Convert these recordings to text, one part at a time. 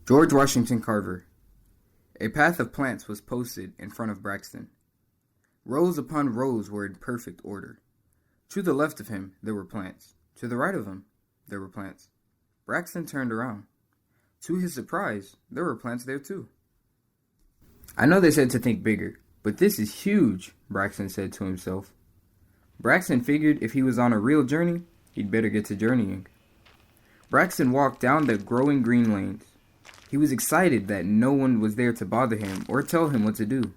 George Washington Carver. A path of plants was posted in front of Braxton. Rows upon rows were in perfect order. To the left of him, there were plants. To the right of him, there were plants. Braxton turned around. To his surprise, there were plants there too. I know they said to think bigger, but this is huge, Braxton said to himself. Braxton figured if he was on a real journey, he'd better get to journeying. Braxton walked down the growing green lanes. He was excited that no one was there to bother him or tell him what to do.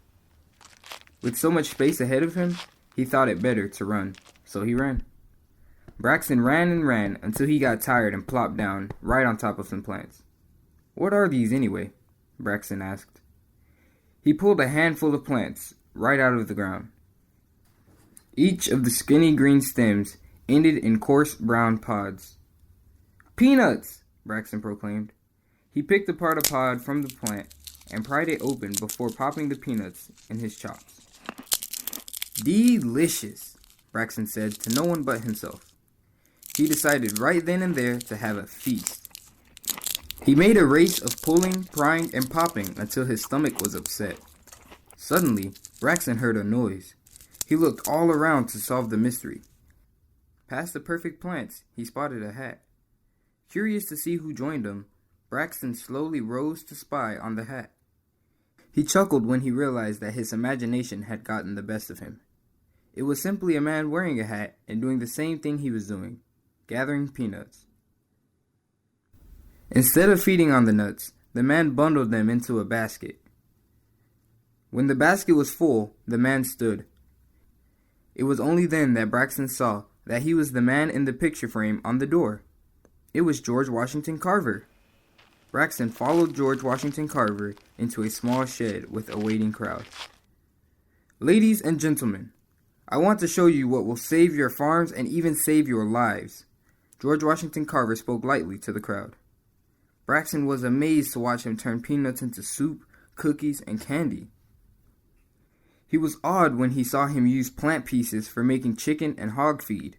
With so much space ahead of him, he thought it better to run, so he ran. Braxton ran and ran until he got tired and plopped down right on top of some plants. "What are these anyway?" Braxton asked. He pulled a handful of plants right out of the ground. Each of the skinny green stems ended in coarse brown pods. "Peanuts!" Braxton proclaimed. He picked apart a pod from the plant and pried it open before popping the peanuts in his chops. "Delicious," Braxton said to no one but himself. He decided right then and there to have a feast. He made a race of pulling, prying, and popping until his stomach was upset. Suddenly, Braxton heard a noise. He looked all around to solve the mystery. Past the perfect plants, he spotted a hat. Curious to see who joined him, Braxton slowly rose to spy on the hat. He chuckled when he realized that his imagination had gotten the best of him. It was simply a man wearing a hat and doing the same thing he was doing, gathering peanuts. Instead of feeding on the nuts, the man bundled them into a basket. When the basket was full, the man stood. It was only then that Braxton saw that he was the man in the picture frame on the door. It was George Washington Carver. Braxton followed George Washington Carver into a small shed with a waiting crowd. "Ladies and gentlemen, I want to show you what will save your farms and even save your lives." George Washington Carver spoke lightly to the crowd. Braxton was amazed to watch him turn peanuts into soup, cookies, and candy. He was awed when he saw him use plant pieces for making chicken and hog feed,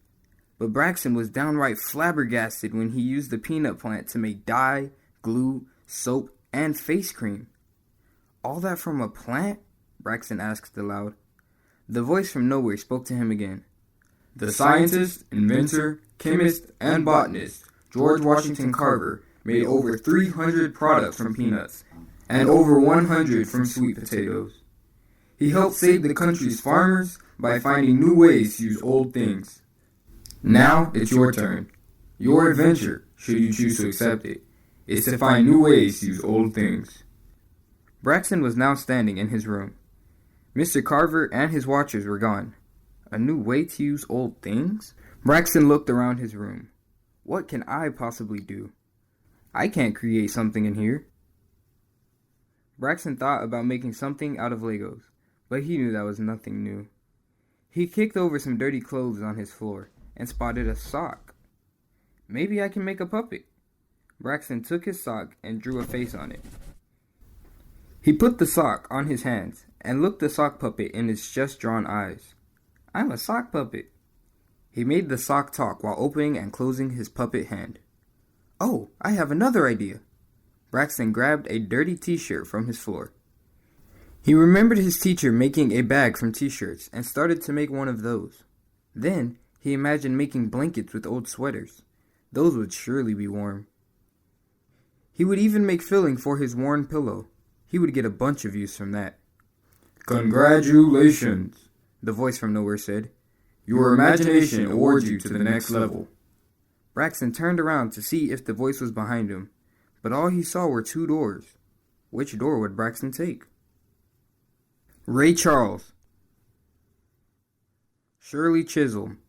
but Braxton was downright flabbergasted when he used the peanut plant to make dye, glue, soap, and face cream. "All that from a plant?" Braxton asked aloud. The voice from nowhere spoke to him again. "The scientist, inventor, chemist, and botanist, George Washington Carver, made over 300 products from peanuts, and over 100 from sweet potatoes. He helped save the country's farmers by finding new ways to use old things. Now it's your turn. Your adventure, should you choose to accept it, is to find new ways to use old things." Braxton was now standing in his room. Mr. Carver and his watchers were gone. A new way to use old things? Braxton looked around his room. What can I possibly do? I can't create something in here. Braxton thought about making something out of Legos, but he knew that was nothing new. He kicked over some dirty clothes on his floor and spotted a sock. Maybe I can make a puppet. Braxton took his sock and drew a face on it. He put the sock on his hands and looked the sock puppet in its just drawn eyes. "I'm a sock puppet." He made the sock talk while opening and closing his puppet hand. "Oh, I have another idea." Braxton grabbed a dirty t-shirt from his floor. He remembered his teacher making a bag from t-shirts and started to make one of those. Then he imagined making blankets with old sweaters. Those would surely be warm. He would even make filling for his worn pillow. He would get a bunch of use from that. "Congratulations," the voice from nowhere said. "Your imagination awards you to the next level." Braxton turned around to see if the voice was behind him, but all he saw were two doors. Which door would Braxton take? Ray Charles. Shirley Chisholm.